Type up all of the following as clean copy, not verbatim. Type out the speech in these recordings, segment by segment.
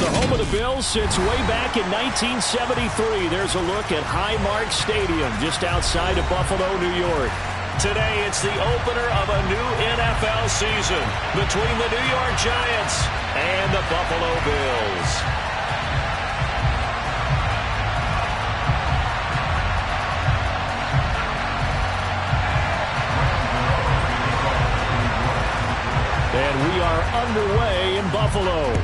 the home of the Bills since way back in 1973. There's a look at Highmark Stadium just outside of Buffalo, New York. Today, it's the opener of a new NFL season between the New York Giants and the Buffalo Bills. And we are underway in Buffalo.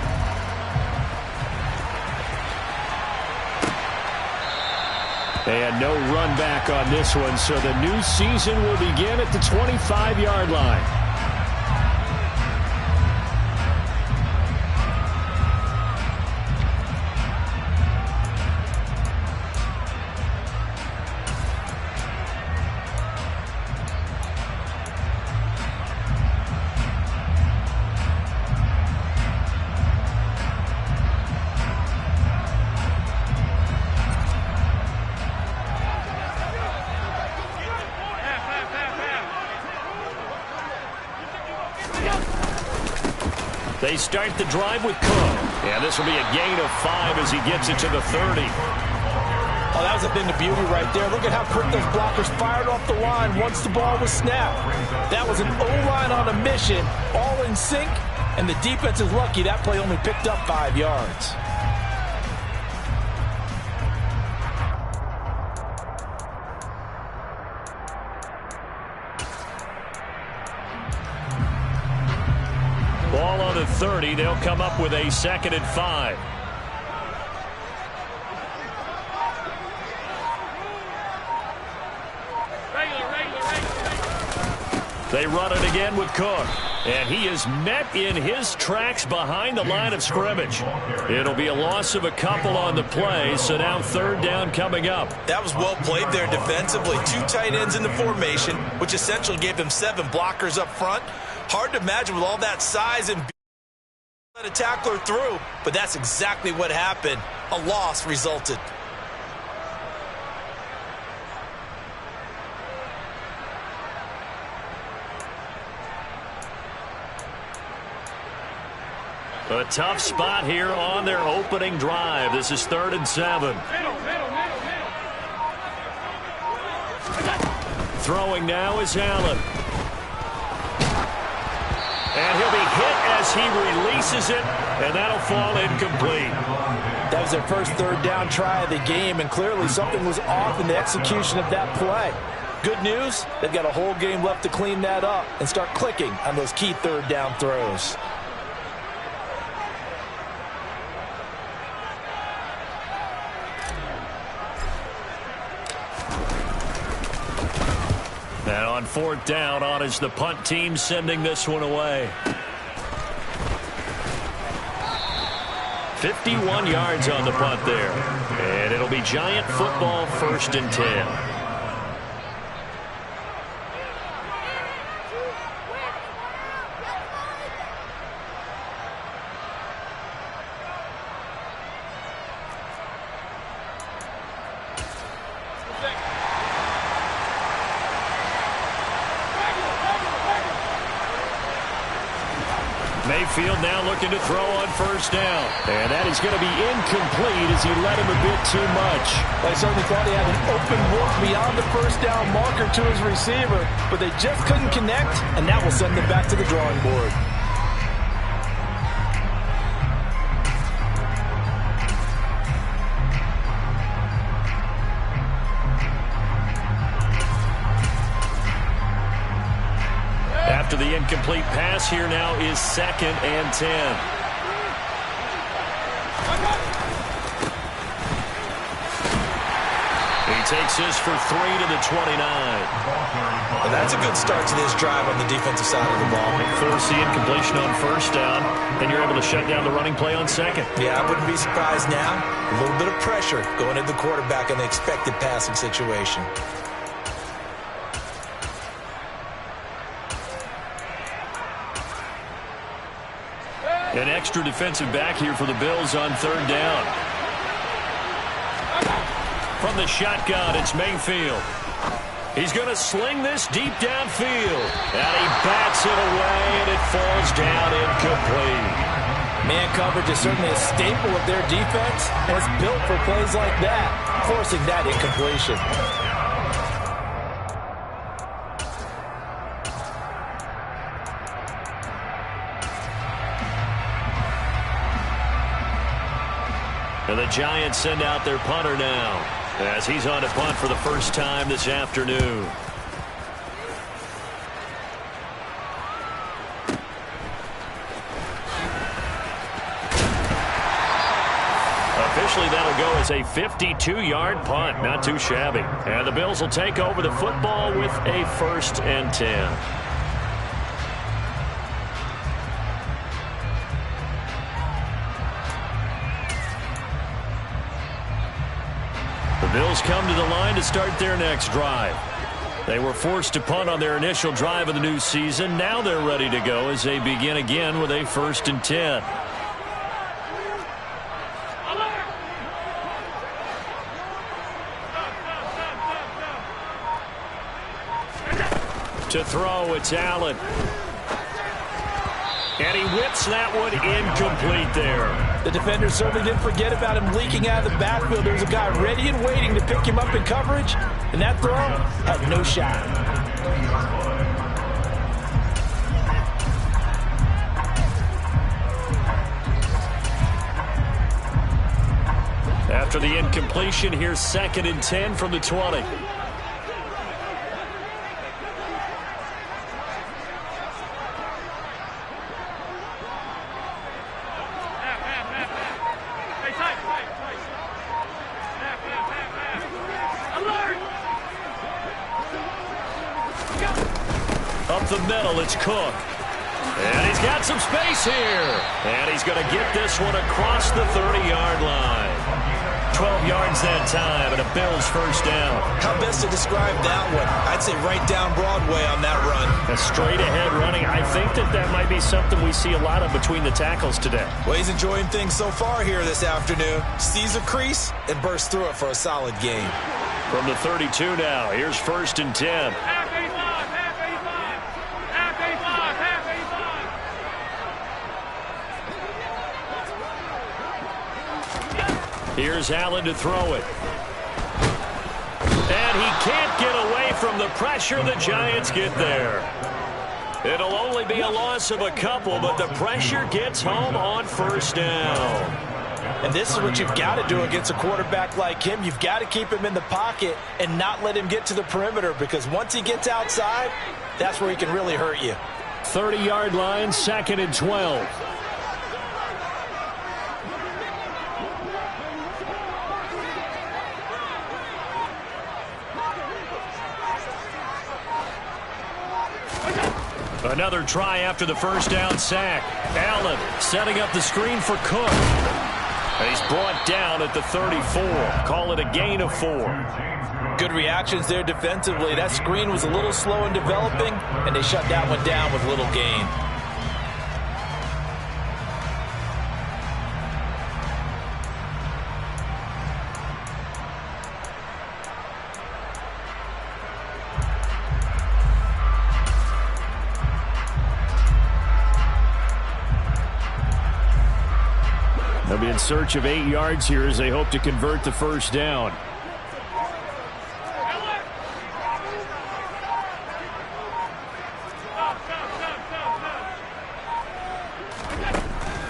And no run back on this one, so the new season will begin at the 25-yard line. They start the drive with Cook. And this will be a gain of 5 as he gets it to the 30. Oh, that was a thing of beauty right there. Look at how quick those blockers fired off the line once the ball was snapped. That was an O-line on a mission, all in sync, and the defense is lucky that play only picked up 5 yards. Ball on the 30. They'll come up with a 2nd and 5. They run it again with Cook. And he is met in his tracks behind the line of scrimmage. It'll be a loss of a couple on the play, so now 3rd down coming up. That was well played there defensively. 2 tight ends in the formation, which essentially gave them 7 blockers up front. Hard to imagine with all that size and let a tackler through, but that's exactly what happened. A loss resulted. A tough spot here on their opening drive. This is 3rd and 7. Throwing now is Allen. And he'll be hit as he releases it, and that'll fall incomplete. That was their first 3rd down try of the game, and clearly something was off in the execution of that play. Good news, they've got a whole game left to clean that up and start clicking on those key 3rd down throws. And on 4th down, on is the punt team sending this one away. 51 yards on the punt there. And it'll be Giant football, 1st and 10. Mayfield now looking to throw on 1st down. And that is going to be incomplete as he led him a bit too much. I certainly thought he had an open look beyond the 1st down marker to his receiver, but they just couldn't connect, and that will send them back to the drawing board. After the incomplete pass, here now is 2nd and 10. He takes this for 3 to the 29. And that's a good start to this drive on the defensive side of the ball. Force the incompletion on 1st down, and you're able to shut down the running play on 2nd. Yeah, I wouldn't be surprised now. A little bit of pressure going at the quarterback in the expected passing situation. An extra defensive back here for the Bills on 3rd down. From the shotgun, it's Mayfield. He's going to sling this deep downfield. And he bats it away, and it falls down incomplete. Man coverage is certainly a staple of their defense, and it's built for plays like that, forcing that incompletion. And the Giants send out their punter now, as he's on to punt for the first time this afternoon. Officially, that'll go as a 52-yard punt. Not too shabby. And the Bills will take over the football with a 1st and 10. The Bills come to the line to start their next drive. They were forced to punt on their initial drive of the new season. Now they're ready to go as they begin again with a 1st and 10. To throw, it's Allen. And he whips that one incomplete there. The defender certainly didn't forget about him leaking out of the backfield. There was a guy ready and waiting to pick him up in coverage, and that throw had no shot. After the incompletion, here's 2nd and 10 from the 20. Up the middle, it's Cook. And he's got some space here. And he's going to get this one across the 30-yard line. 12 yards that time, and a Bills 1st down. How best to describe that one? I'd say right down Broadway on that run. A straight-ahead running. I think that might be something we see a lot of between the tackles today. Well, he's enjoying things so far here this afternoon. Sees a crease and bursts through it for a solid gain. From the 32 now, here's 1st and 10. Here's Allen to throw it. And he can't get away from the pressure. The Giants get there. It'll only be a loss of a couple, but the pressure gets home on 1st down. And this is what you've got to do against a quarterback like him. You've got to keep him in the pocket and not let him get to the perimeter, because once he gets outside, that's where he can really hurt you. 30-yard line, 2nd and 12. Another try after the 1st down sack. Allen setting up the screen for Cook. And he's brought down at the 34. Call it a gain of 4. Good reactions there defensively. That screen was a little slow in developing, and they shut that one down with little gain. They'll be in search of 8 yards here as they hope to convert the 1st down.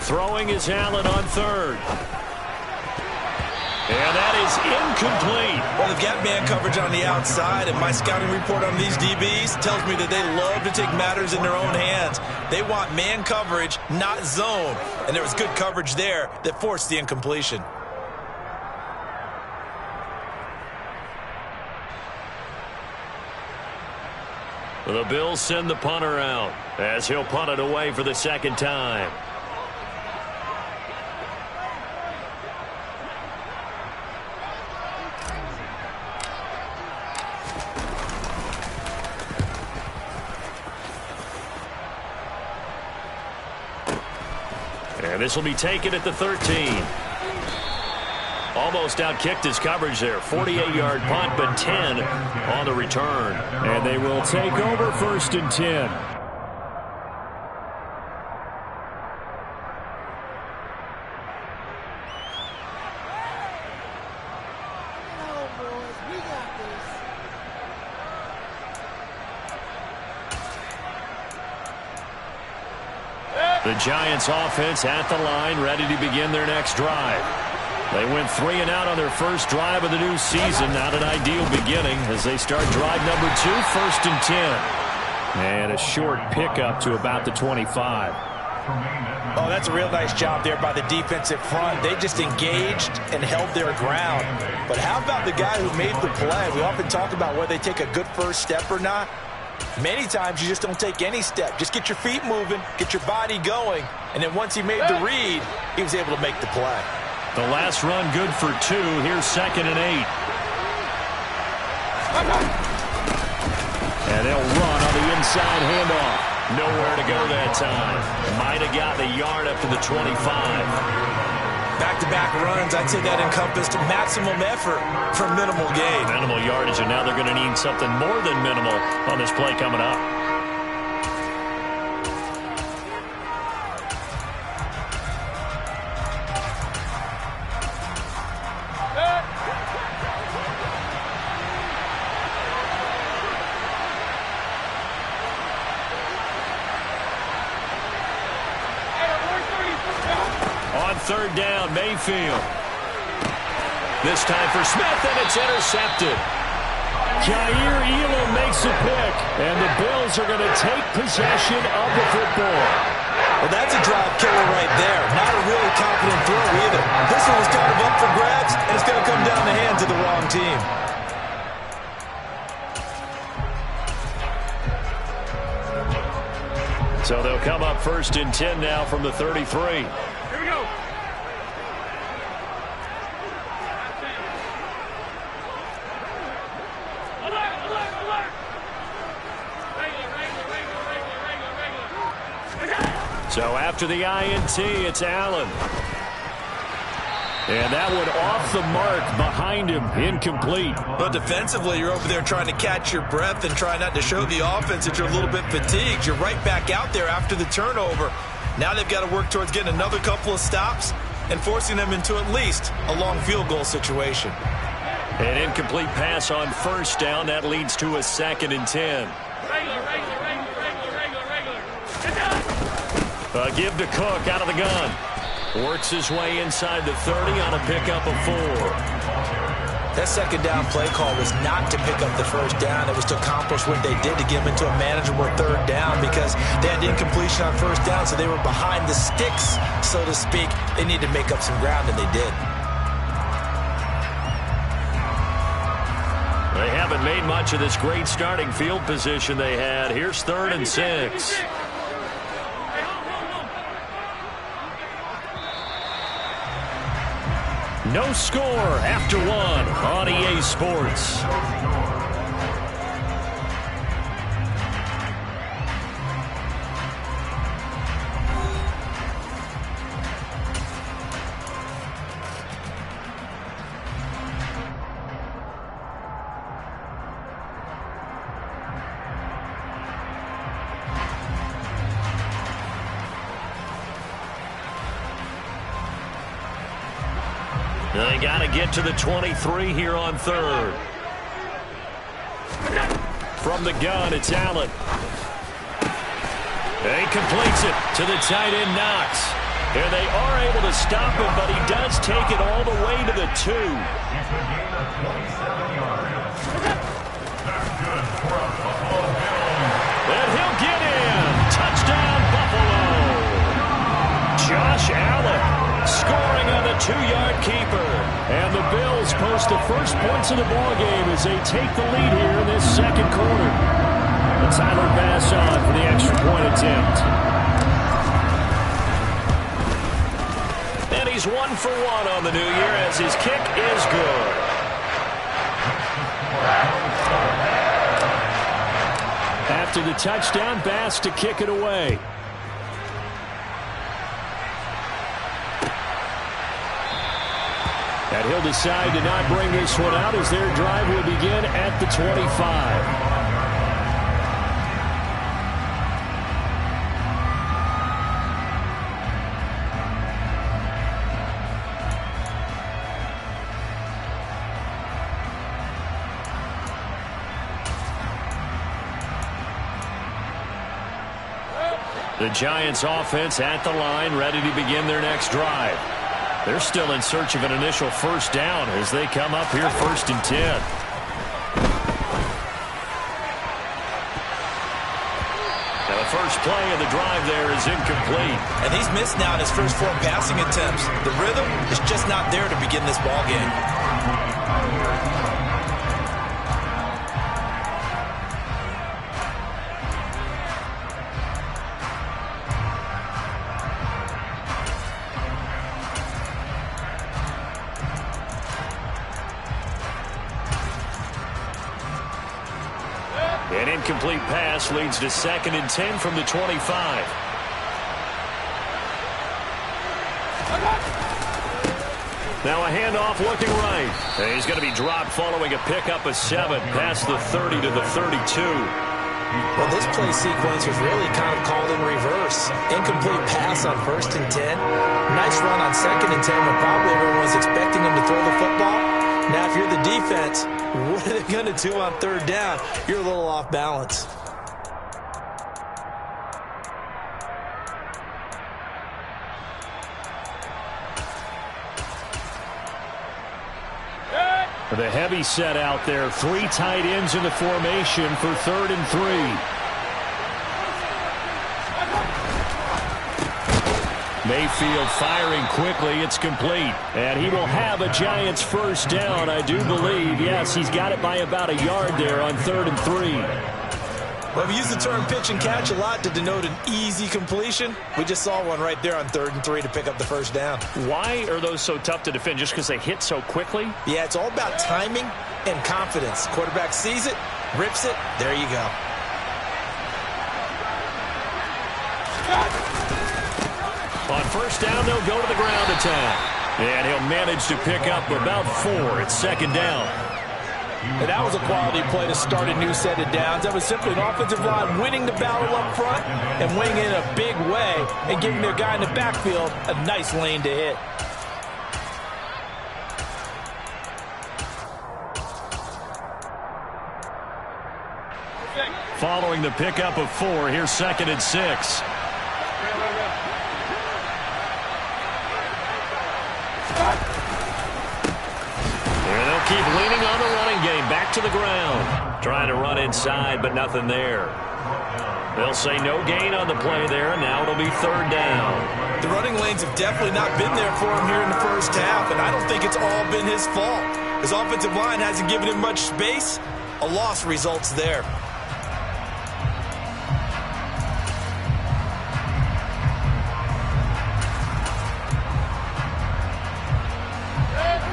Throwing is Allen on 3rd. And that is incomplete. Well, they've got man coverage on the outside, and my scouting report on these DBs tells me that they love to take matters in their own hands. They want man coverage, not zone. And there was good coverage there that forced the incompletion. The Bills send the punter out as he'll punt it away for the 2nd time. And this will be taken at the 13. Almost outkicked his coverage there. 48-yard punt, but 10 on the return. And they will take over 1st and 10. The Giants offense at the line, ready to begin their next drive. They went 3 and out on their first drive of the new season. Not an ideal beginning as they start drive number 2, 1st and 10. And a short pickup to about the 25. Oh, that's a real nice job there by the defensive front. They just engaged and held their ground. But how about the guy who made the play? We often talk about whether they take a good first step or not. Many times you just don't take any step. Just get your feet moving, get your body going, and then once he made the read, he was able to make the play. The last run good for 2. Here's 2nd and 8. And they'll run on the inside handoff. Nowhere to go that time. Might have got the yard up to the 25. Back-to-back runs, I'd say that encompassed maximum effort for minimal gain. Minimal yardage, and now they're going to need something more than minimal on this play coming up. Third down, Mayfield. This time for Smith, and it's intercepted. Jair Elam makes a pick, and the Bills are going to take possession of the football. Well, that's a drive killer right there. Not a really confident throw either. This one was kind of up for grabs, and it's going to come down the hands of the wrong team. So they'll come up 1st and 10 now from the 33. Here we go. So after the INT, it's Allen. And that one off the mark behind him, incomplete. But defensively, you're over there trying to catch your breath and try not to show the offense that you're a little bit fatigued. You're right back out there after the turnover. Now they've got to work towards getting another couple of stops and forcing them into at least a long field goal situation. An incomplete pass on 1st down. That leads to a 2nd and 10. A give to Cook out of the gun. Works his way inside the 30 on a pickup of 4. That 2nd down play call was not to pick up the 1st down. It was to accomplish what they did to get them into a manageable 3rd down because they had incompletion on 1st down, so they were behind the sticks, so to speak. They needed to make up some ground, and they did. They haven't made much of this great starting field position they had. Here's 3rd and 6. No score after 1 on EA Sports. They got to get to the 23 here on 3rd. From the gun, it's Allen. He completes it to the tight end, Knox. And they are able to stop him, but he does take it all the way to the 2. And he'll get in. Touchdown, Buffalo. Josh Allen scoring on the 2-yard keeper. And the Bills post the first points of the ballgame as they take the lead here in this 2nd quarter. And Tyler Bass on for the extra point attempt. And he's 1 for 1 on the new year as his kick is good. After the touchdown, Bass to kick it away. And he'll decide to not bring this one out as their drive will begin at the 25. The Giants offense at the line, ready to begin their next drive. They're still in search of an initial first down as they come up here 1st and 10. Now the first play of the drive there is incomplete. And he's missed now in his first 4 passing attempts. The rhythm is just not there to begin this ball game. An incomplete pass leads to 2nd and 10 from the 25. Now a handoff looking right. And he's going to be dropped following a pickup of 7 past the 30 to the 32. Well, this play sequence was really kind of called in reverse. Incomplete pass on 1st and 10. Nice run on 2nd and 10 when probably everyone was expecting him to throw the football. Now, if you're the defense, what are they going to do on 3rd down? You're a little off balance. The heavy set out there. 3 tight ends in the formation for 3rd and 3. Mayfield firing quickly. It's complete. And he will have a Giants first down, I do believe. Yes, he's got it by about a yard there on 3rd and 3. Well, we use the term pitch and catch a lot to denote an easy completion. We just saw one right there on 3rd and 3 to pick up the first down. Why are those so tough to defend? Just because they hit so quickly? Yeah, it's all about timing and confidence. Quarterback sees it, rips it, there you go. On first down, they'll go to the ground attack. And he'll manage to pick up about 4 at 2nd down. And that was a quality play to start a new set of downs. That was simply an offensive line winning the battle up front and winning in a big way and giving their guy in the backfield a nice lane to hit. Following the pickup of 4, here's 2nd and 6. Keep leaning on the running game. Back to the ground. Trying to run inside, but nothing there. They'll say no gain on the play there, and now it'll be 3rd down. The running lanes have definitely not been there for him here in the first half, and I don't think it's all been his fault. His offensive line hasn't given him much space. A loss results there.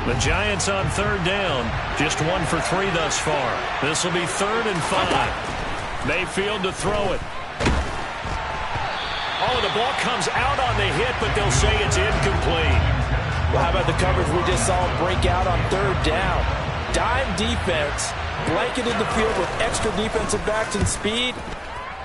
The Giants on 3rd down. Just 1 for 3 thus far. This will be 3rd and 5. Mayfield to throw it. Oh, the ball comes out on the hit, but they'll say it's incomplete. Well, how about the coverage we just saw break out on 3rd down? Dime defense, blanketed the field with extra defensive backs and speed,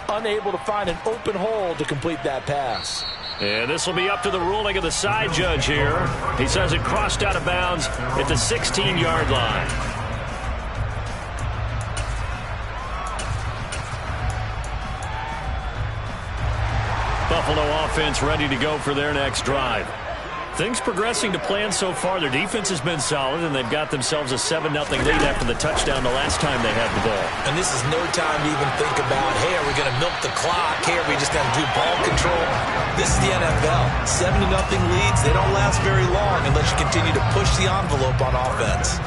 unable to find an open hole to complete that pass. And this will be up to the ruling of the side judge here. He says it crossed out of bounds at the 16-yard line. Buffalo offense ready to go for their next drive. Things progressing to plan so far. Their defense has been solid, and they've got themselves a 7-0 lead after the touchdown the last time they had the ball. And this is no time to even think about, hey, are we going to milk the clock? Hey, are we just going to do ball control? This is the NFL. 7-0 leads, they don't last very long unless you continue to push the envelope on offense.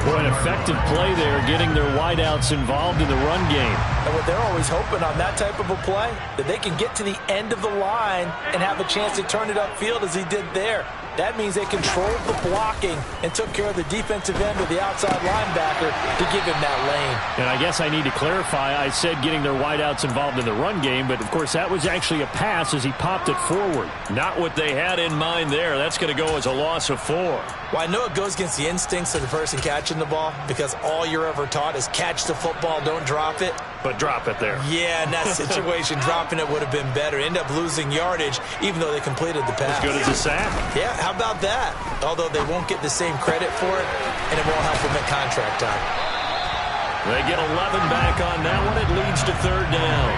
Boy, an effective play there, getting their wideouts involved in the run game. And what they're always hoping on that type of a play, that they can get to the end of the line and have a chance to turn it upfield as he did there. That means they controlled the blocking and took care of the defensive end of the outside linebacker to give him that lane. And I guess I need to clarify, I said getting their wideouts involved in the run game, but of course that was actually a pass as he popped it forward. Not what they had in mind there. That's going to go as a loss of 4. Well, I know it goes against the instincts of the person catching the ball because all you're ever taught is catch the football, don't drop it. But drop it there. Yeah, in that situation, dropping it would have been better. End up losing yardage, even though they completed the pass. As good as a sack. Yeah, how about that? Although they won't get the same credit for it, and it won't help them at contract time. They get 11 back on that one. It leads to 3rd down.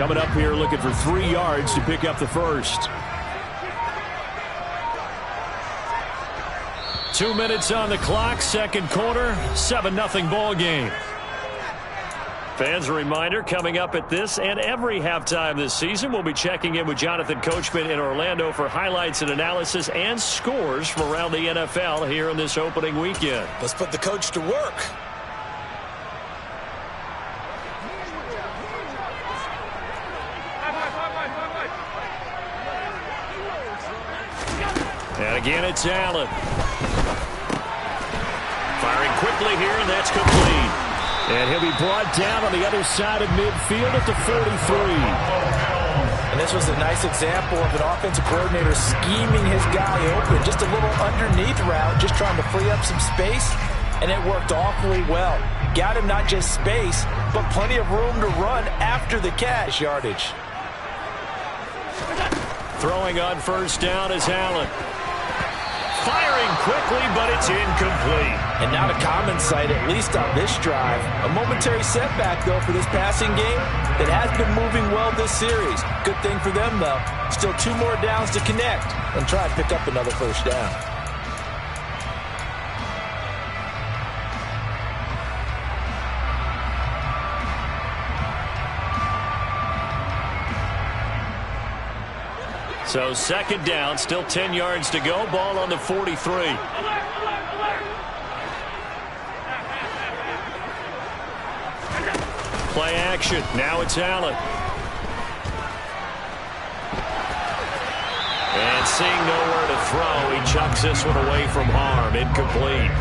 Coming up here looking for 3 yards to pick up the first. 2 minutes on the clock, second quarter, 7-0 ball game. Fans, a reminder, coming up at this and every halftime this season, we'll be checking in with Jonathan Coachman in Orlando for highlights and analysis and scores from around the NFL here in this opening weekend. Let's put the coach to work. And again, it's Allen. Firing quickly here, and that's complete. And he'll be brought down on the other side of midfield at the 43. And this was a nice example of an offensive coordinator scheming his guy open. Just a little underneath route, just trying to free up some space, and it worked awfully well. Got him not just space, but plenty of room to run after the catch yardage. Throwing on first down is Allen. Firing quickly, but it's incomplete. And not a common sight, at least on this drive. A momentary setback, though, for this passing game that has been moving well this series. Good thing for them, though. Still 2 more downs to connect and try and pick up another first down. So second down, still 10 yards to go. Ball on the 43. Play action. Now it's Allen. And seeing nowhere to throw, he chucks this one away from harm. Incomplete.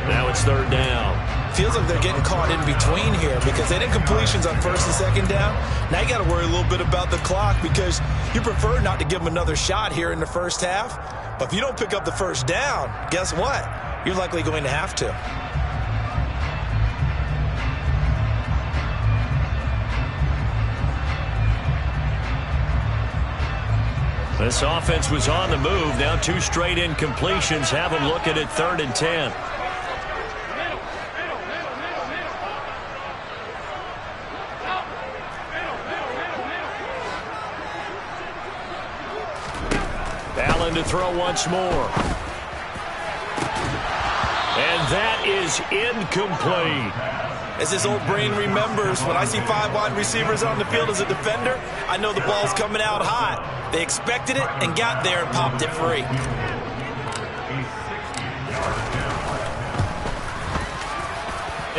Now it's third down. Feels like they're getting caught in between here because they didn't completions on first and second down. Now you got to worry a little bit about the clock because you prefer not to give them another shot here in the first half. But if you don't pick up the first down, guess what? You're likely going to have to. This offense was on the move. Now 2 straight incompletions have them looking at 3rd and 10. Allen to throw once more. And that is incomplete. As his old brain remembers, when I see 5 wide receivers on the field as a defender, I know the ball's coming out hot. They expected it and got there and popped it free.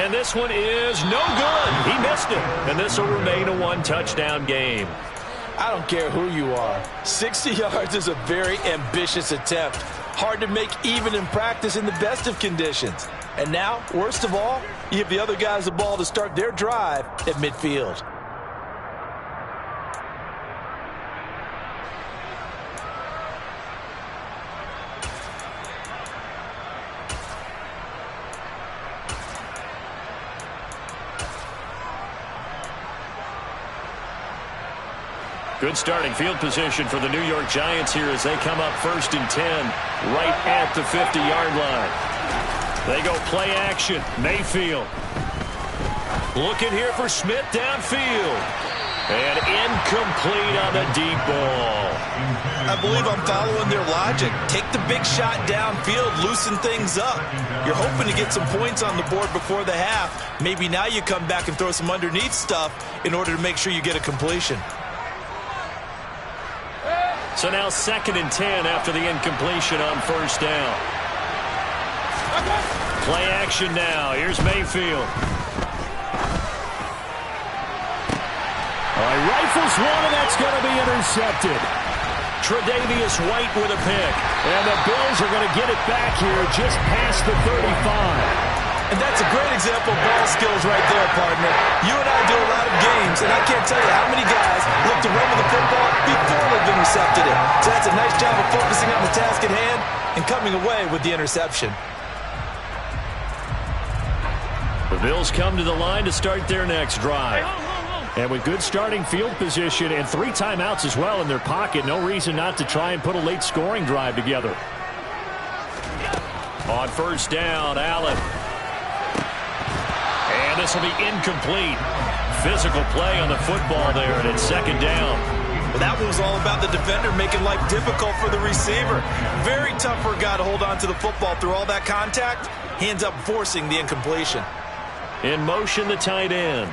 And this one is no good. He missed it. And this will remain a 1-touchdown game. I don't care who you are. 60 yards is a very ambitious attempt. Hard to make even in practice in the best of conditions. And now, worst of all, you give the other guys the ball to start their drive at midfield. Good starting field position for the New York Giants here as they come up 1st and 10 right at the 50-yard line. They go play action. Mayfield. Looking here for Smith downfield. And incomplete on the deep ball. I believe I'm following their logic. Take the big shot downfield, loosen things up. You're hoping to get some points on the board before the half. Maybe now you come back and throw some underneath stuff in order to make sure you get a completion. So now 2nd and 10 after the incompletion on first down. Play action now. Here's Mayfield. Rifles one, and that's going to be intercepted. Tre'Davious White with a pick. And the Bills are going to get it back here just past the 35. And that's a great example of ball skills right there, partner. You and I do a lot of games, and I can't tell you how many guys look to run with the football before they've intercepted it. So that's a nice job of focusing on the task at hand and coming away with the interception. The Bills come to the line to start their next drive. And with good starting field position and 3 timeouts as well in their pocket, no reason not to try and put a late scoring drive together. On first down, Allen. And this will be incomplete. Physical play on the football there, and it's second down. Well, that was all about the defender making life difficult for the receiver. Very tough for a guy to hold on to the football through all that contact. He ends up forcing the incompletion. In motion, the tight end.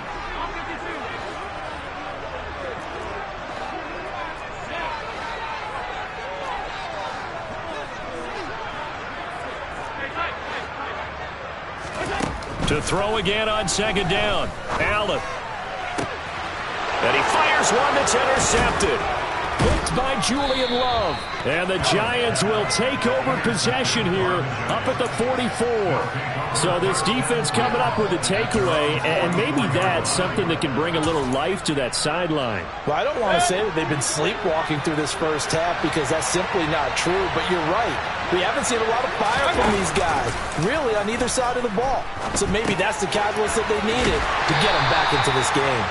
To throw again on second down. Allen. And he fires one that's intercepted. Hooked by Julian Love. And the Giants will take over possession here up at the 44. So this defense coming up with a takeaway, and maybe that's something that can bring a little life to that sideline. Well, I don't want to say that they've been sleepwalking through this first half because that's simply not true, but you're right. We haven't seen a lot of fire from these guys, really, on either side of the ball. So maybe that's the catalyst that they needed to get them back into this game.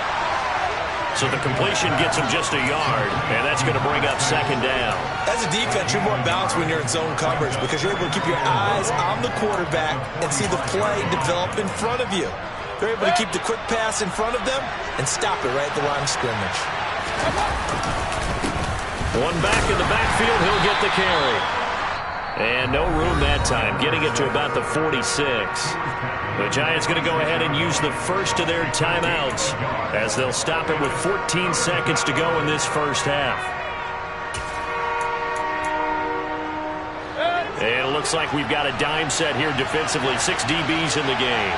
So the completion gets him just a yard, and that's going to bring up second down. As a defense, you're more balanced when you're in zone coverage because you're able to keep your eyes on the quarterback and see the play develop in front of you. They're able to keep the quick pass in front of them and stop it right at the line of scrimmage. One back in the backfield, he'll get the carry. And no room that time, getting it to about the 46. The Giants going to go ahead and use the first of their timeouts as they'll stop it with 14 seconds to go in this first half. And it looks like we've got a dime set here defensively. 6 DBs in the game.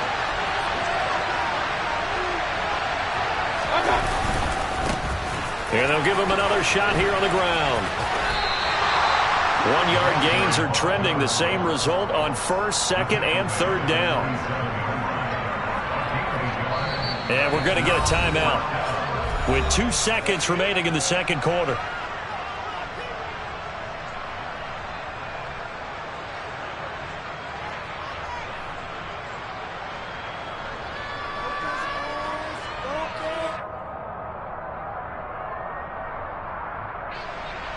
And they'll give him another shot here on the ground. 1-yard gains are trending. The same result on first, second, and third down. And we're going to get a timeout with 2 seconds remaining in the second quarter.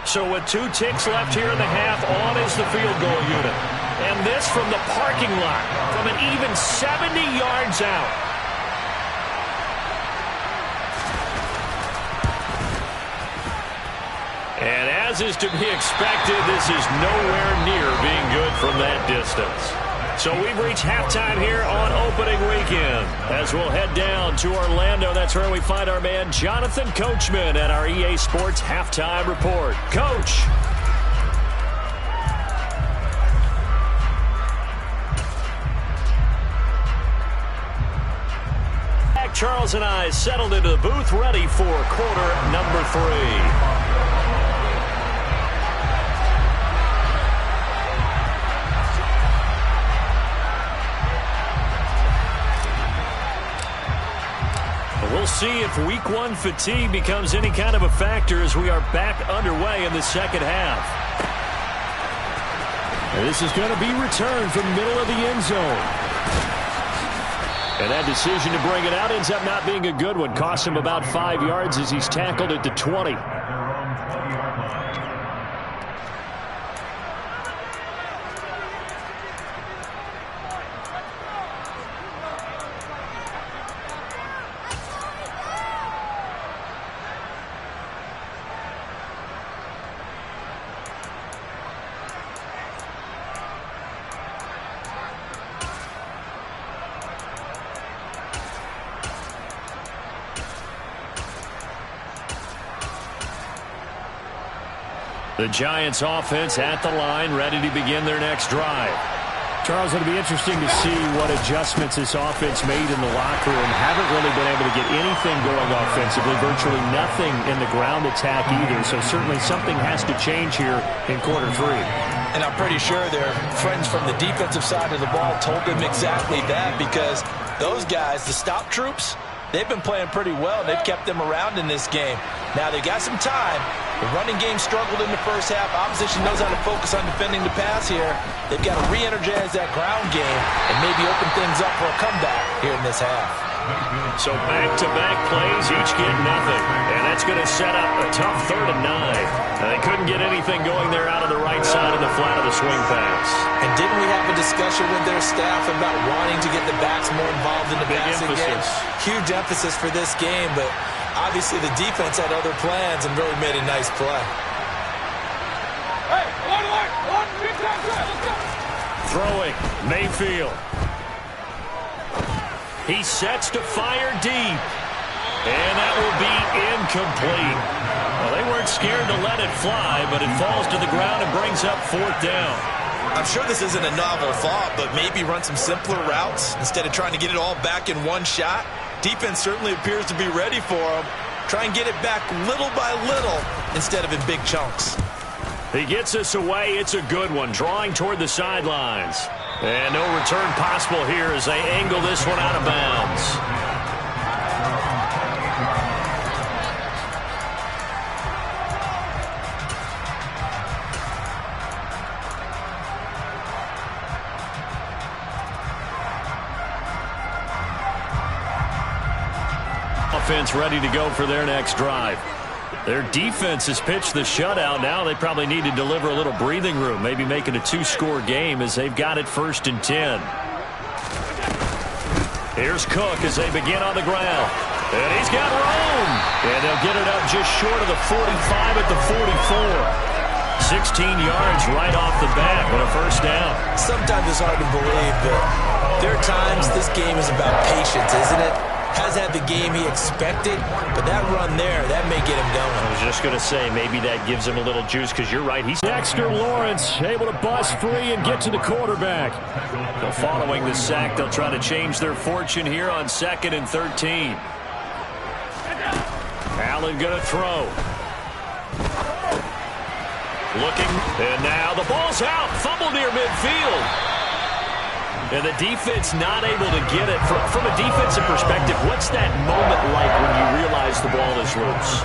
So with 2 ticks left here in the half, on is the field goal unit. And this from the parking lot, from an even 70 yards out. And as is to be expected, this is nowhere near being good from that distance. So we've reached halftime here on opening weekend. As we'll head down to Orlando, that's where we find our man Jonathan Coachman at our EA Sports Halftime Report. Coach. Charles and I settled into the booth, ready for quarter number 3. We'll see if week 1 fatigue becomes any kind of a factor as we are back underway in the second half. And this is going to be returned from the middle of the end zone. And that decision to bring it out ends up not being a good one. Costs him about 5 yards as he's tackled at the 20. The Giants offense at the line, ready to begin their next drive. Charles, it'll be interesting to see what adjustments this offense made in the locker room. Haven't really been able to get anything going offensively, virtually nothing in the ground attack either. So certainly something has to change here in quarter 3. And I'm pretty sure their friends from the defensive side of the ball told them exactly that, because those guys, the stop troops, they've been playing pretty well. They've kept them around in this game. Now they got some time. The running game struggled in the first half. Opposition knows how to focus on defending the pass here. They've got to re-energize that ground game and maybe open things up for a comeback here in this half. So back-to-back plays, each get nothing. And that's going to set up a tough 3rd and 9. They couldn't get anything going there out of the right side of the flat of the swing pass. And didn't we have a discussion with their staff about wanting to get the backs more involved in the passing game? Huge emphasis for this game, but obviously the defense had other plans and really made a nice play. Throwing, Mayfield. He sets to fire deep. And that will be incomplete. Well, they weren't scared to let it fly, but it falls to the ground and brings up 4th down. I'm sure this isn't a novel thought, but maybe run some simpler routes instead of trying to get it all back in one shot. Defense certainly appears to be ready for them. Try and get it back little by little instead of in big chunks. He gets us away. It's a good one, drawing toward the sidelines. And no return possible here as they angle this one out of bounds. Offense ready to go for their next drive. Their defense has pitched the shutout. Now they probably need to deliver a little breathing room, maybe make it a 2-score game as they've got it 1st and 10. Here's Cook as they begin on the ground. And he's got room. And they'll get it up just short of the 45 at the 44. 16 yards right off the bat, but a 1st down. Sometimes it's hard to believe, but there are times this game is about patience, isn't it? Has had the game he expected, but that run there, that may get him going. I was just going to say, maybe that gives him a little juice, because you're right. He's Dexter Lawrence able to bust free and get to the quarterback. Well, following the sack, they'll try to change their fortune here on 2nd and 13. Allen going to throw. Looking, and now the ball's out. Fumble near midfield. And the defense not able to get it. From a defensive perspective, what's that moment like when you realize the ball is loose?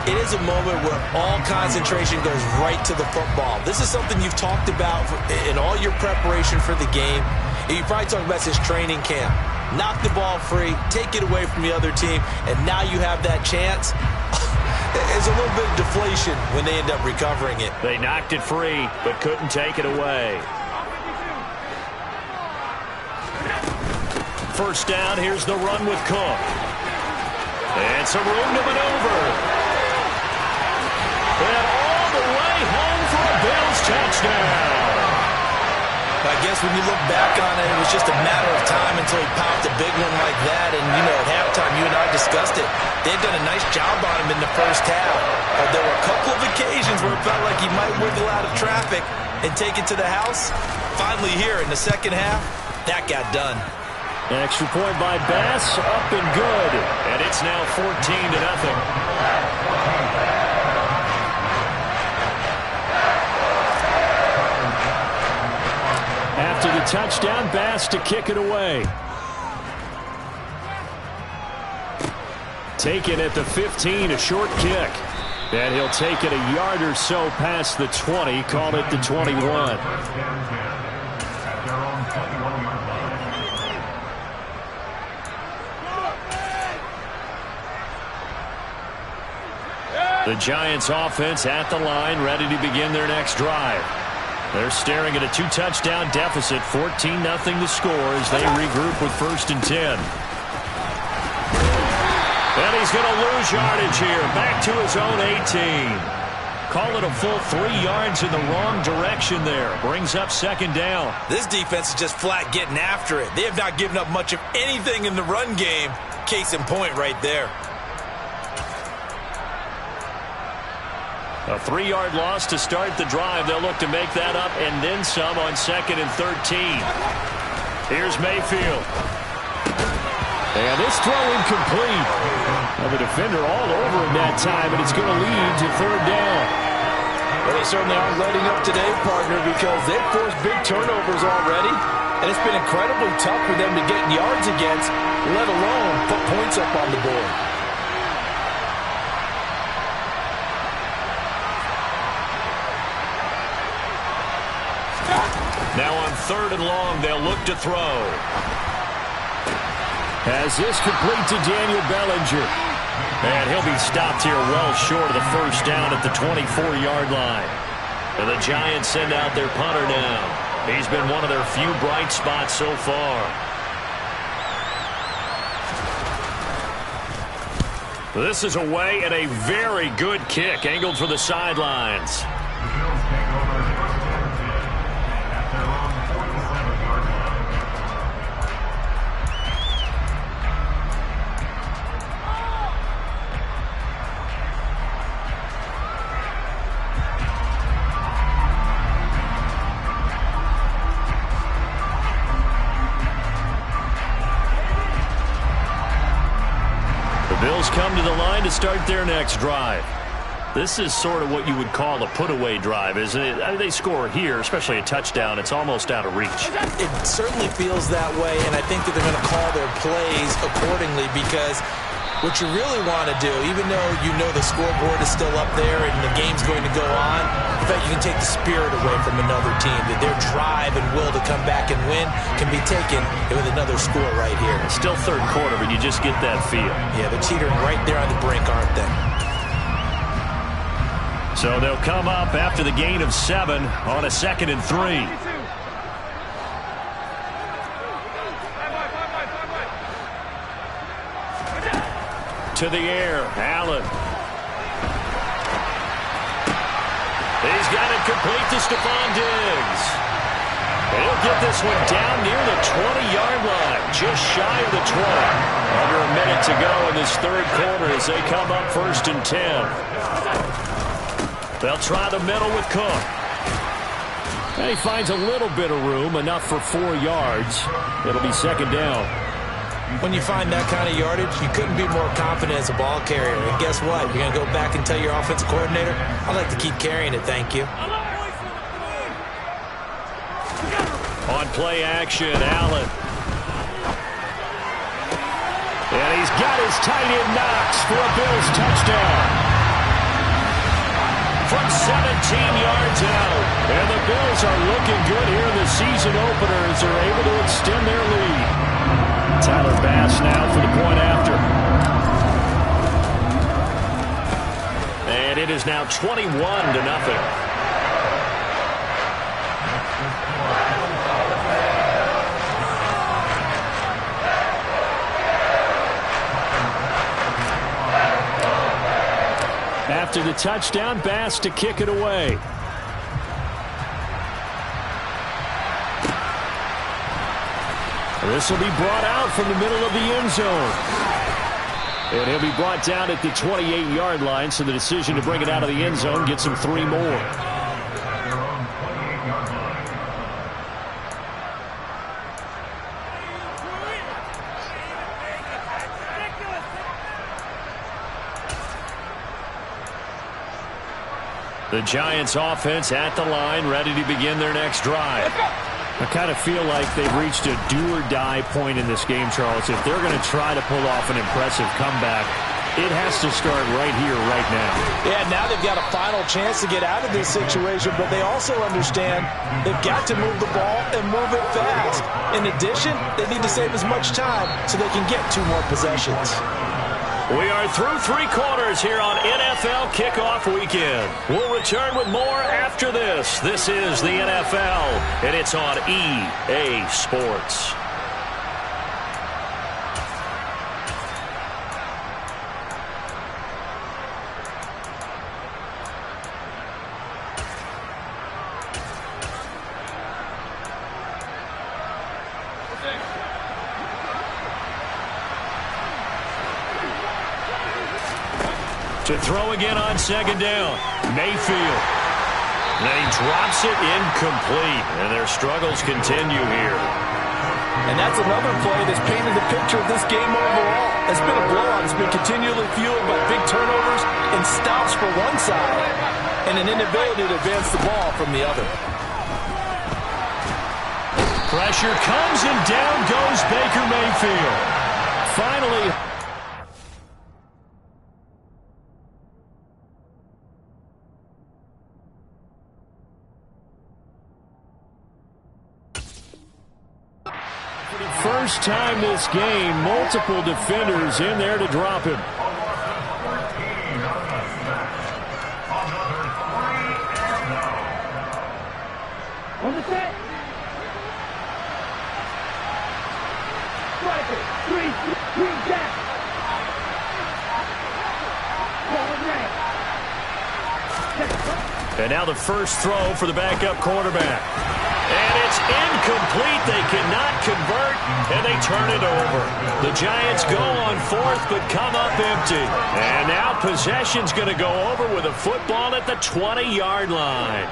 It is a moment where all concentration goes right to the football. This is something you've talked about in all your preparation for the game. And you probably talked about this training camp. Knock the ball free, take it away from the other team, and now you have that chance. There's a little bit of deflation when they end up recovering it. They knocked it free, but couldn't take it away. 1st down, here's the run with Cook. And some room to maneuver. And all the way home for a Bills touchdown. I guess when you look back on it, it was just a matter of time until he popped a big one like that. And, you know, at halftime, you and I discussed it. They've done a nice job on him in the 1st half. There were a couple of occasions where it felt like he might wiggle out of traffic and take it to the house. Finally here in the 2nd half, that got done. Extra point by Bass, up and good. And it's now 14-0. After the touchdown, Bass to kick it away. Taken at the 15, a short kick. And he'll take it a yard or so past the 20, call it the 21. The Giants offense at the line, ready to begin their next drive. They're staring at a 2-touchdown deficit, 14-0 to score as they regroup with 1st and 10. And he's going to lose yardage here, back to his own 18. Call it a full 3 yards in the wrong direction there. Brings up 2nd down. This defense is just flat getting after it. They have not given up much of anything in the run game. Case in point right there. A 3-yard loss to start the drive. They'll look to make that up and then some on 2nd and 13. Here's Mayfield. And this throw incomplete. Well, the defender all over him that time, and it's going to lead to 3rd down. Well, they certainly aren't letting up today, partner, because they've forced big turnovers already, and it's been incredibly tough for them to get yards against, let alone put points up on the board. Now on 3rd and long, they'll look to throw. Has this complete to Daniel Bellinger. And he'll be stopped here well short of the first down at the 24-yard line. And the Giants send out their punter now. He's been one of their few bright spots so far. This is away and a very good kick angled for the sidelines. Bills come to the line to start their next drive. This is sort of what you would call a put-away drive, isn't it? I mean, they score here, especially a touchdown. It's almost out of reach. It certainly feels that way, and I think that they're going to call their plays accordingly because what you really want to do, even though you know the scoreboard is still up there and the game's going to go on, in fact, you can take the spirit away from another team, that their drive and will to come back and win can be taken with another score right here. It's still third quarter, but you just get that feel. Yeah, they're teetering right there on the brink, aren't they? So they'll come up after the gain of 7 on a 2nd and 3. To the air, Allen. He's got it complete to Stephon Diggs. He'll get this one down near the 20-yard line, just shy of the 20. Under a minute to go in this third quarter as they come up 1st and 10. They'll try the middle with Cook. And he finds a little bit of room, enough for 4 yards. It'll be 2nd down. When you find that kind of yardage, you couldn't be more confident as a ball carrier. And guess what? You're going to go back and tell your offensive coordinator, I'd like to keep carrying it, thank you. On play action, Allen. And he's got his tight end Knox for a Bills touchdown. From 17 yards out. And the Bills are looking good here in the season opener as they're able to extend their lead. Tyler Bass now for the point after. And it is now 21-0. After the touchdown, Bass to kick it away. This will be brought out from the middle of the end zone. And he'll be brought down at the 28-yard line, so the decision to bring it out of the end zone gets him 3 more. The Giants offense at the line, ready to begin their next drive. I kind of feel like they've reached a do-or-die point in this game, Charles. If they're going to try to pull off an impressive comeback, it has to start right here, right now. Yeah, now they've got a final chance to get out of this situation, but they also understand they've got to move the ball and move it fast. In addition, they need to save as much time so they can get 2 more possessions. We are through 3 quarters here on NFL Kickoff Weekend. We'll return with more after this. This is the NFL, and it's on EA Sports. To throw again on 2nd down, Mayfield. Then he drops it incomplete, and their struggles continue here. And that's another play that's painted the picture of this game overall. It's been a blowout. It's been continually fueled by big turnovers and stops for one side and an inability to advance the ball from the other. Pressure comes, and down goes Baker Mayfield. Finally, First time this game, multiple defenders in there to drop him. On the set. Striker, three back. And now the first throw for the backup quarterback. And it's incomplete. They cannot convert, and they turn it over. The Giants go on fourth, but come up empty. And now possession's going to go over with a football at the 20-yard line.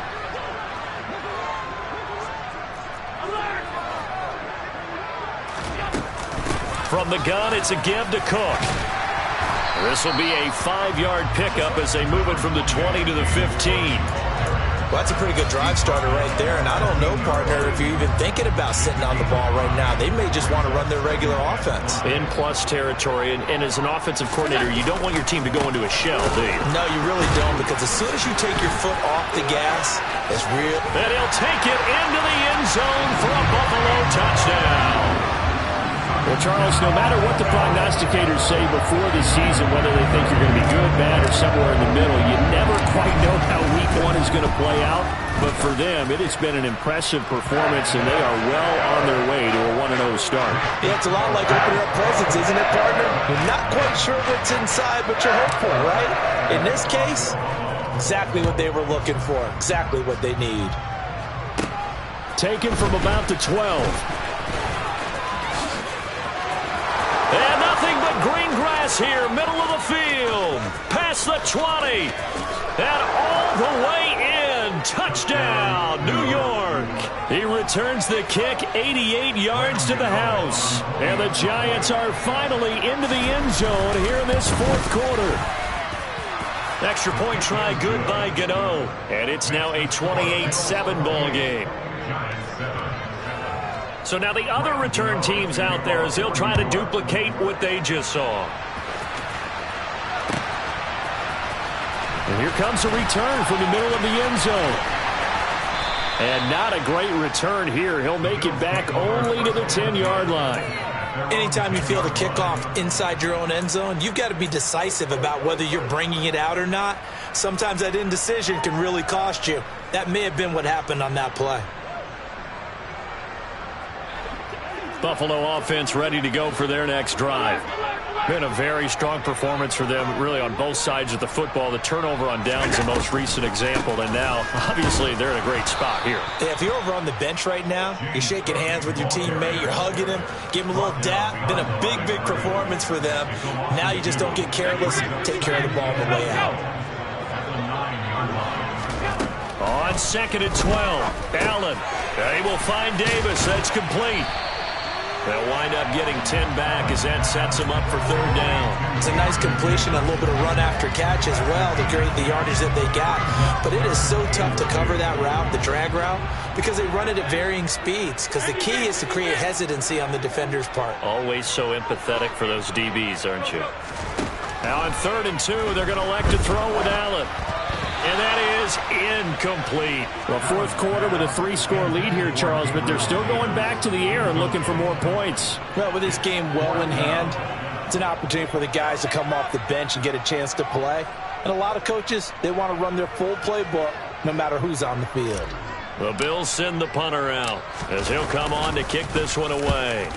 From the gun, it's a give to Cook. This will be a 5-yard pickup as they move it from the 20 to the 15. Well, that's a pretty good drive starter right there, and I don't know, partner, if you're even thinking about sitting on the ball right now. They may just want to run their regular offense. In plus territory, and as an offensive coordinator, you don't want your team to go into a shell, do you? No, you really don't, because as soon as you take your foot off the gas, it's real. And he'll take it into the end zone for a Buffalo touchdown. Well, Charles, no matter what the prognosticators say before the season, whether they think you're going to be good, bad, or somewhere in the middle, you never quite know how week one is going to play out. But for them, it has been an impressive performance, and they are well on their way to a 1-0 start. Yeah, it's a lot like opening up presents, isn't it, partner? You're not quite sure what's inside, but you're hopeful, right? In this case, exactly what they were looking for, exactly what they need. Taken from about the 12. And nothing but green grass here, middle of the field. Past the 20. And all the way in. Touchdown, New York. He returns the kick 88 yards to the house. And the Giants are finally into the end zone here in this fourth quarter. Extra point try good by Gano. And it's now a 28-7 ball game. So now the other return teams out there as they'll try to duplicate what they just saw. And here comes a return from the middle of the end zone. And not a great return here. He'll make it back only to the 10-yard line. Anytime you feel the kickoff inside your own end zone, you've got to be decisive about whether you're bringing it out or not. Sometimes that indecision can really cost you. That may have been what happened on that play. Buffalo offense ready to go for their next drive. Been a very strong performance for them, really, on both sides of the football. The turnover on downs the most recent example, and now, obviously, they're in a great spot here. Yeah, if you're over on the bench right now, you're shaking hands with your teammate, you're hugging him, give him a little dap. Been a big, big performance for them. Now you just don't get careless. Take care of the ball on the way out. On 2nd and 12, Allen. They will find Davis. That's complete. They'll wind up getting 10 back as that sets them up for third down. It's a nice completion, a little bit of run after catch as well to create the yardage that they got. But it is so tough to cover that route, the drag route, because they run it at varying speeds. Because the key is to create hesitancy on the defender's part. Always so empathetic for those DBs, aren't you? Now on 3rd and 2, they're going to elect to throw with Allen. And that is incomplete. Well, fourth quarter with a 3-score lead here, Charles, but they're still going back to the air and looking for more points. Well, with this game well in hand, it's an opportunity for the guys to come off the bench and get a chance to play. And a lot of coaches, they want to run their full playbook no matter who's on the field. The Bills send the punter out as he'll come on to kick this one away.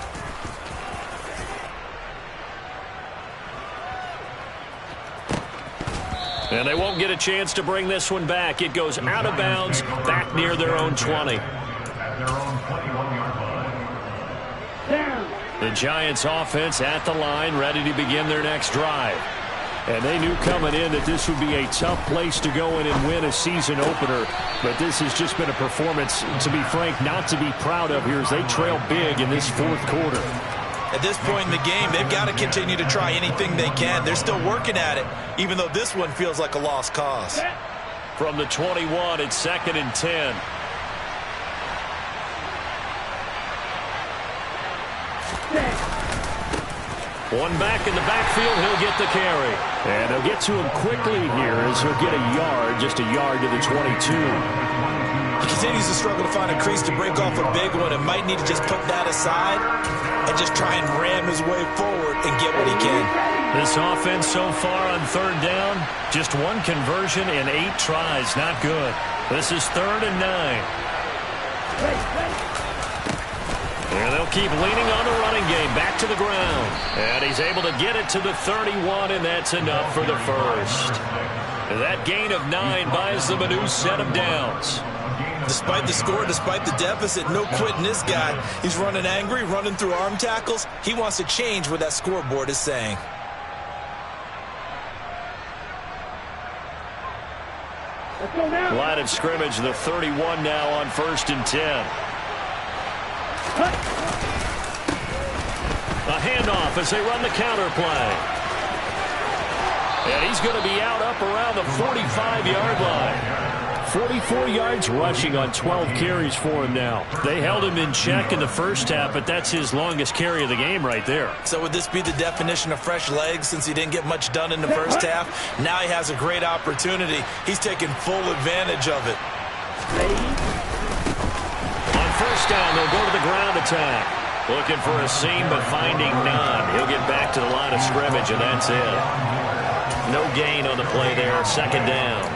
And they won't get a chance to bring this one back. It goes out of bounds, back near their own 20. The Giants offense at the line, ready to begin their next drive. And they knew coming in that this would be a tough place to go in and win a season opener. But this has just been a performance, to be frank, not to be proud of here as they trail big in this fourth quarter. At this point in the game, they've got to continue to try anything they can. They're still working at it, even though this one feels like a lost cause. From the 21, it's 2nd and 10. One back in the backfield, he'll get the carry. And they'll get to him quickly here as he'll get a yard, just a yard to the 22. He continues to struggle to find a crease to break off a big one and might need to just put that aside and just try and ram his way forward and get what he can. This offense so far on third down, just one conversion in 8 tries. Not good. This is 3rd and 9. And they'll keep leaning on the running game. Back to the ground. And he's able to get it to the 31, and that's enough for the first. That gain of 9 buys them a new set of downs. Despite the score, despite the deficit, no quitting this guy. He's running angry, running through arm tackles. He wants to change what that scoreboard is saying. Line of scrimmage, the 31 now on 1st and 10. A handoff as they run the counter play. And he's going to be out up around the 45-yard line. 44 yards rushing on 12 carries for him now. They held him in check in the first half, but that's his longest carry of the game right there. So would this be the definition of fresh legs since he didn't get much done in the first half? Now he has a great opportunity. He's taking full advantage of it. On first down, they'll go to the ground attack. Looking for a seam, but finding none. He'll get back to the line of scrimmage, and that's it. No gain on the play there. 2nd down.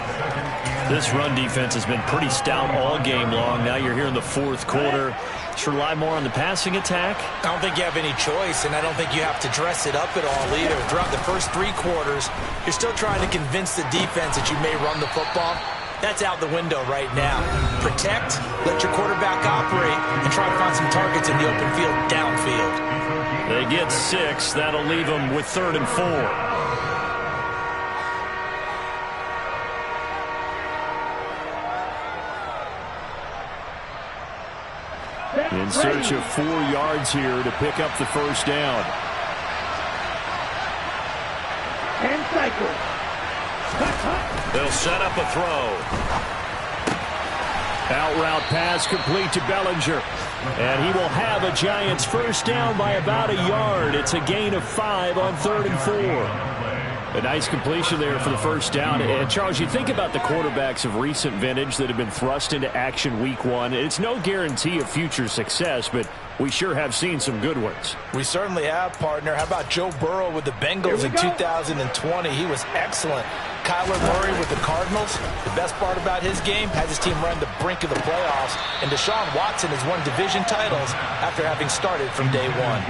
This run defense has been pretty stout all game long. Now you're here in the 4th quarter. Should rely more on the passing attack? I don't think you have any choice, and I don't think you have to dress it up at all either. Throughout the first 3 quarters, you're still trying to convince the defense that you may run the football. That's out the window right now. Protect, let your quarterback operate, and try to find some targets in the open field downfield. They get 6. That'll leave them with 3rd and 4. In search of 4 yards here to pick up the first down. And cycle. They'll set up a throw. Out route pass complete to Bellinger. And he will have a Giants first down by about a yard. It's a gain of 5 on 3rd and 4. A nice completion there for the first down. And Charles, you think about the quarterbacks of recent vintage that have been thrust into action week 1. It's no guarantee of future success, but we sure have seen some good ones. We certainly have, partner. How about Joe Burrow with the Bengals in 2020? He was excellent. Kyler Murray with the Cardinals. The best part about his game has his team run the brink of the playoffs. And Deshaun Watson has won division titles after having started from day 1.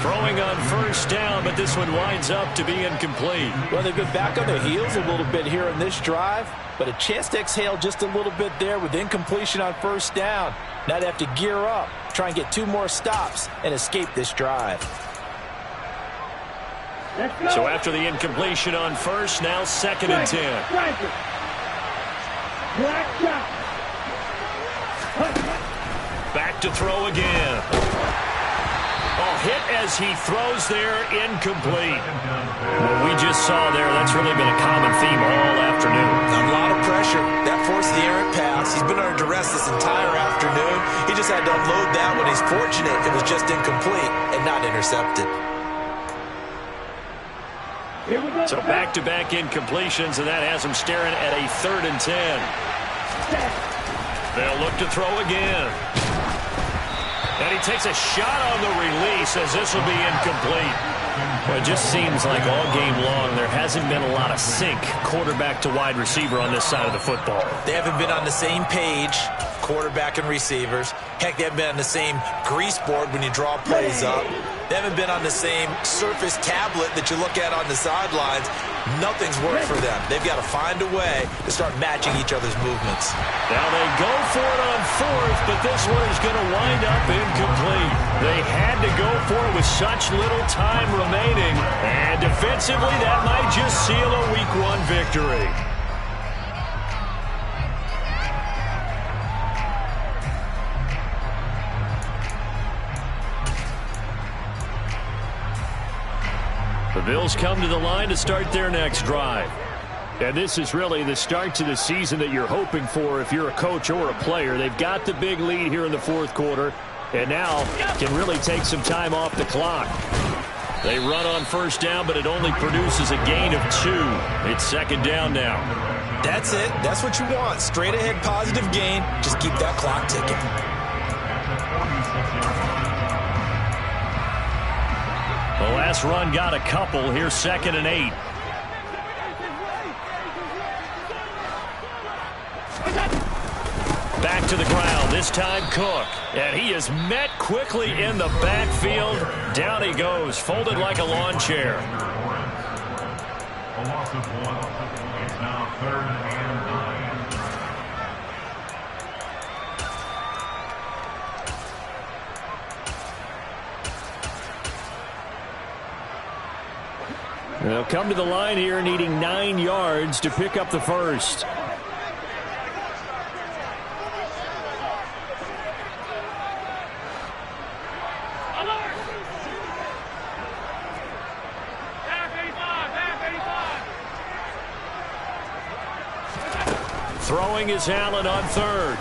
Throwing on first down, but this one winds up to be incomplete. Well, they've been back on their heels a little bit here in this drive, but a chance to exhale just a little bit there with incompletion on first down. Now they have to gear up, try and get 2 more stops, and escape this drive. So after the incompletion on first, now 2nd and 10. Back to throw again. Oh, hit as he throws there, incomplete. What we just saw there, that's really been a common theme all afternoon. A lot of pressure. That forced the errant pass. He's been under duress this entire afternoon. He just had to unload that when he's fortunate it was just incomplete and not intercepted. So back-to-back incompletions, and that has him staring at a 3rd and 10. They'll look to throw again. And he takes a shot on the release as this will be incomplete. Well, it just seems like all game long there hasn't been a lot of sync quarterback to wide receiver on this side of the football. They haven't been on the same page, quarterback and receivers. Heck, they haven't been on the same grease board when you draw plays up. They haven't been on the same surface tablet that you look at on the sidelines. Nothing's worked for them. They've got to find a way to start matching each other's movements. Now they go for it on 4th, but this one is going to wind up incomplete. They had to go for it with such little time remaining. And defensively, that might just seal a Week 1 victory. The Bills come to the line to start their next drive. And this is really the start to the season that you're hoping for if you're a coach or a player. They've got the big lead here in the 4th quarter, and now can really take some time off the clock. They run on first down, but it only produces a gain of 2. It's 2nd down now. That's it. That's what you want. Straight ahead positive gain. Just keep that clock ticking. The last run got a couple. Here's 2nd and 8. Back to the ground. This time Cook. And he is met quickly in the backfield. Down he goes, folded like a lawn chair. A loss of 1. It's now 3rd and 9. They'll come to the line here needing 9 yards to pick up the first. Throwing is Allen on 3rd.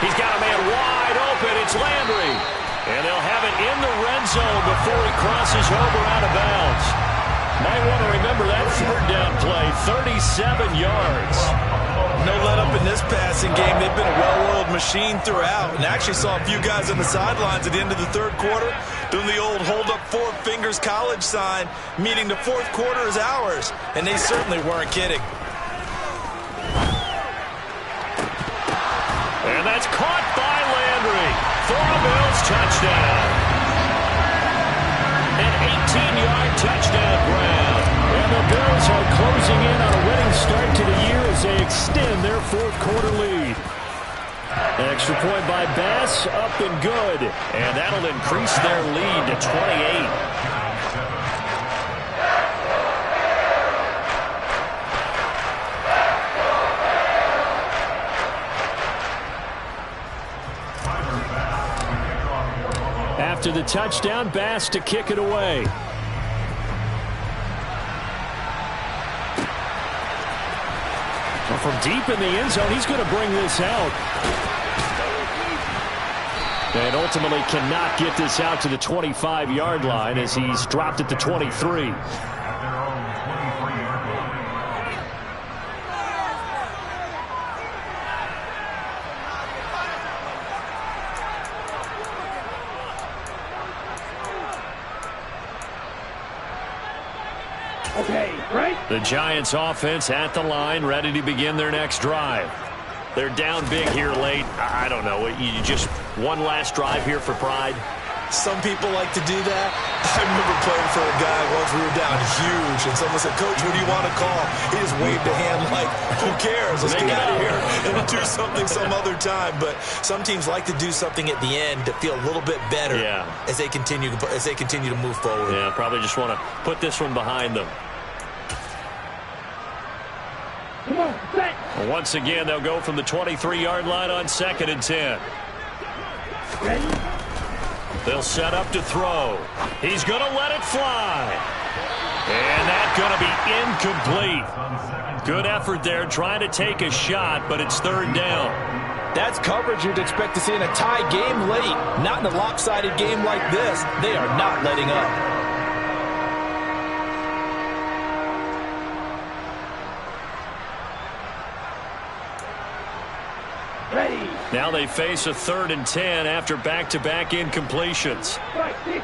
He's got a man wide open. It's Landry. And they'll have it in the red zone before he crosses over out of bounds. Might want to remember that 3rd down play. 37 yards. No let up in this passing game. They've been a well-oiled machine throughout. And actually saw a few guys on the sidelines at the end of the 3rd quarter doing the old hold up 4 fingers college sign, meaning the 4th quarter is ours. And they certainly weren't kidding. And that's caught by Landry for a Bills touchdown. An 18-yard touchdown grab. And the Bills are closing in on a winning start to the year as they extend their 4th quarter lead. Extra point by Bass, up and good. And that'll increase their lead to 28. After the touchdown, Bass to kick it away. Well, from deep in the end zone, he's going to bring this out. And ultimately cannot get this out to the 25-yard line as he's dropped at the 23. Okay, right? The Giants offense at the line, ready to begin their next drive. They're down big here late. I don't know. You just one last drive here for pride. Some people like to do that. I remember playing for a guy once. We were down huge, and someone said, "Coach, what do you want to call?" He just waved a hand like, "Who cares? Let's get out of here and do something some other time." But some teams like to do something at the end to feel a little bit better as they continue to move forward. Yeah, probably just want to put this one behind them. Come on, set. Once again, they'll go from the 23-yard line on 2nd and 10. Ready? They'll set up to throw. He's going to let it fly. And that's going to be incomplete. Good effort there trying to take a shot, but it's 3rd down. That's coverage you'd expect to see in a tie game late. Not in a lopsided game like this. They are not letting up. Ready. Now they face a 3rd and 10 after back-to-back incompletions. Strike 60.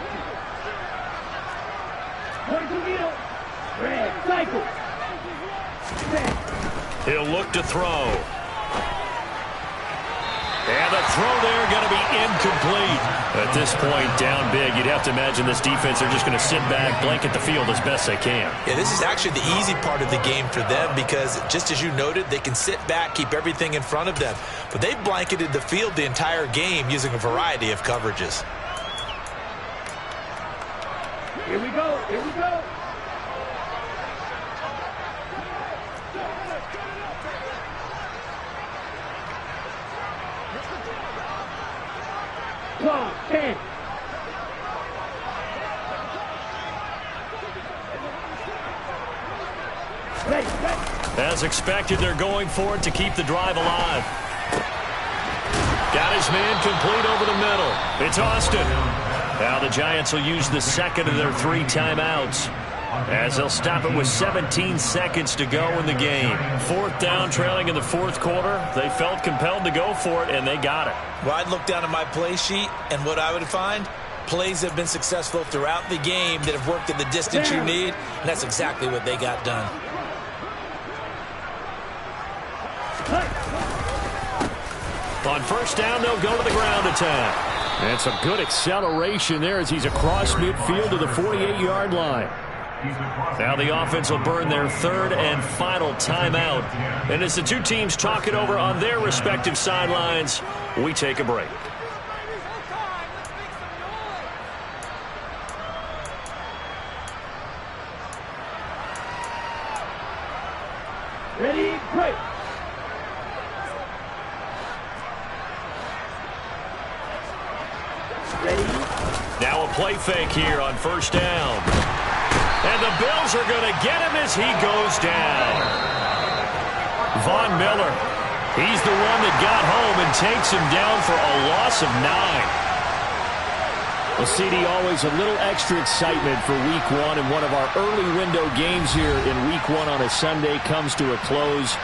Point to middle. Red, cycle. Set. He'll look to throw. And the throw there going to be incomplete. At this point, down big, you'd have to imagine this defense are just going to sit back, blanket the field as best they can. Yeah, this is actually the easy part of the game for them because, just as you noted, they can sit back, keep everything in front of them. But they've blanketed the field the entire game using a variety of coverages. Here we go. Here we go. Clock 10. Ready, ready. As expected, they're going for it to keep the drive alive. Got his man complete over the middle. It's Austin. Now the Giants will use the 2nd of their 3 timeouts. as they'll stop it with 17 seconds to go in the game. 4th down, trailing in the 4th quarter. They felt compelled to go for it, and they got it. Well, I'd look down at my play sheet, and what I would find, plays have been successful throughout the game that have worked at the distance you need, and that's exactly what they got done. On 1st down, they'll go to the ground attack. And some good acceleration there as he's across midfield to the 48-yard line. Now the offense will burn their 3rd and final timeout. And as the two teams talk it over on their respective sidelines, we take a break. Ready, break. Now a play fake here on 1st down. And the Bills are going to get him as he goes down. Von Miller, he's the one that got home and takes him down for a loss of 9. Well, CD, always a little extra excitement for Week 1, and one of our early window games here in Week 1 on a Sunday comes to a close.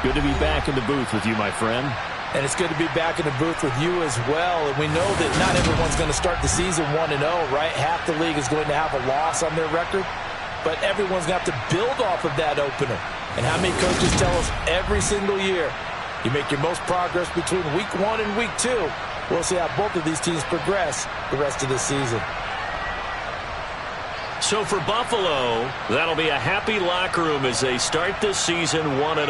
Good to be back in the booth with you, my friend. And it's good to be back in the booth with you as well. And we know that not everyone's going to start the season 1-0, right? Half the league is going to have a loss on their record. But everyone's going to have to build off of that opener. And how many coaches tell us every single year, you make your most progress between Week 1 and Week 2. We'll see how both of these teams progress the rest of the season. So for Buffalo, that'll be a happy locker room as they start this season 1-0.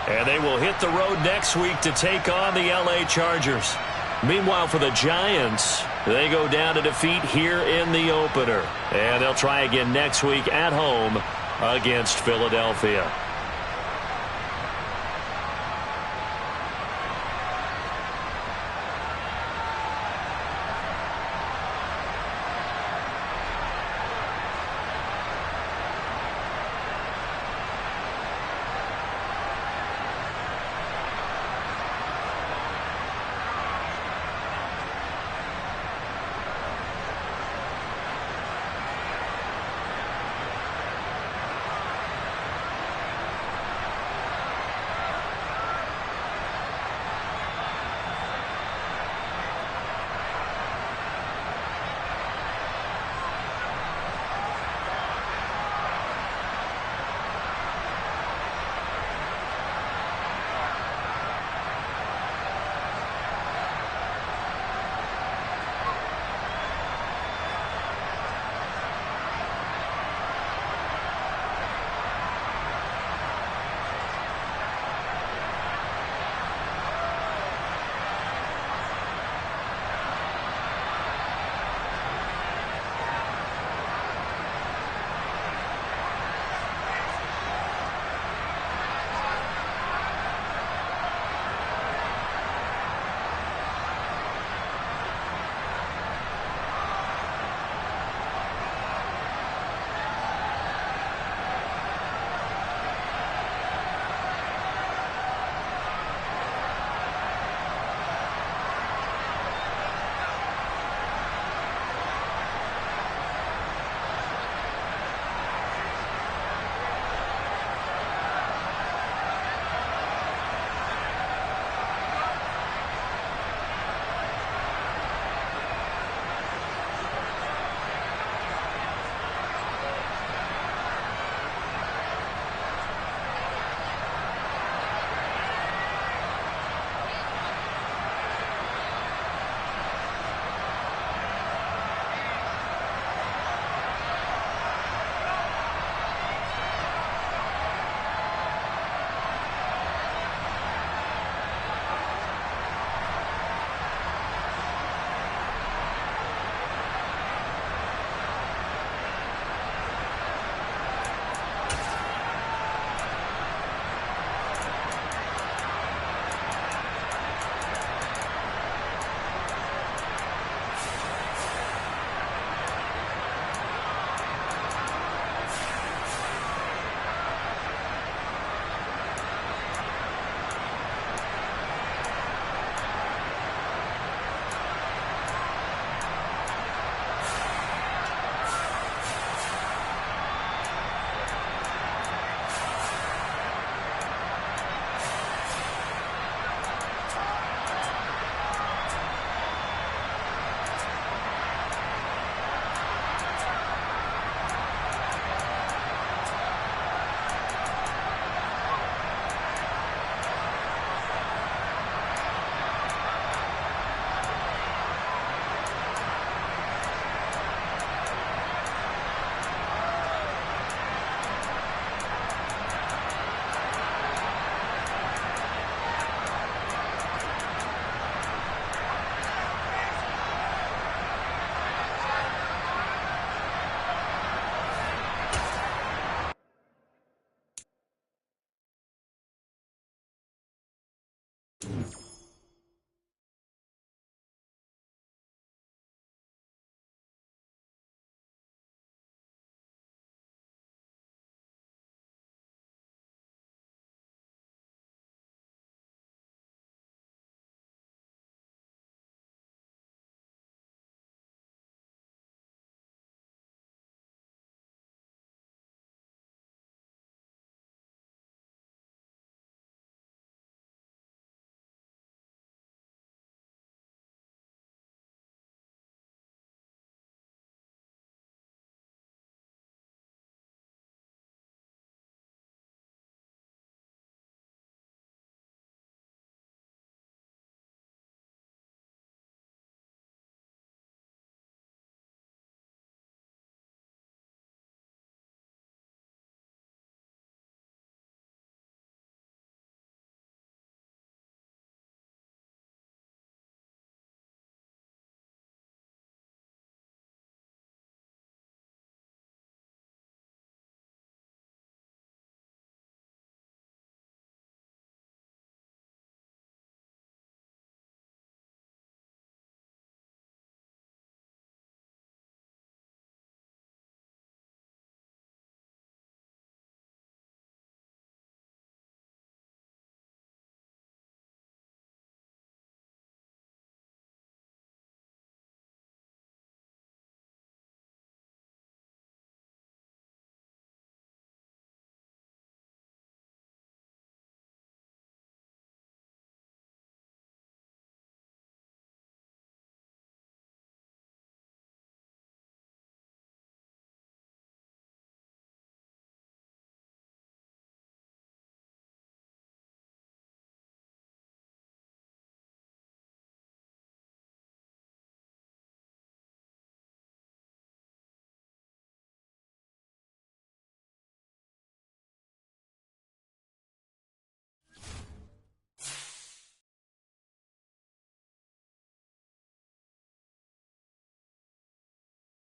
And they will hit the road next week to take on the LA Chargers. Meanwhile, for the Giants, they go down to defeat here in the opener. And they'll try again next week at home against Philadelphia.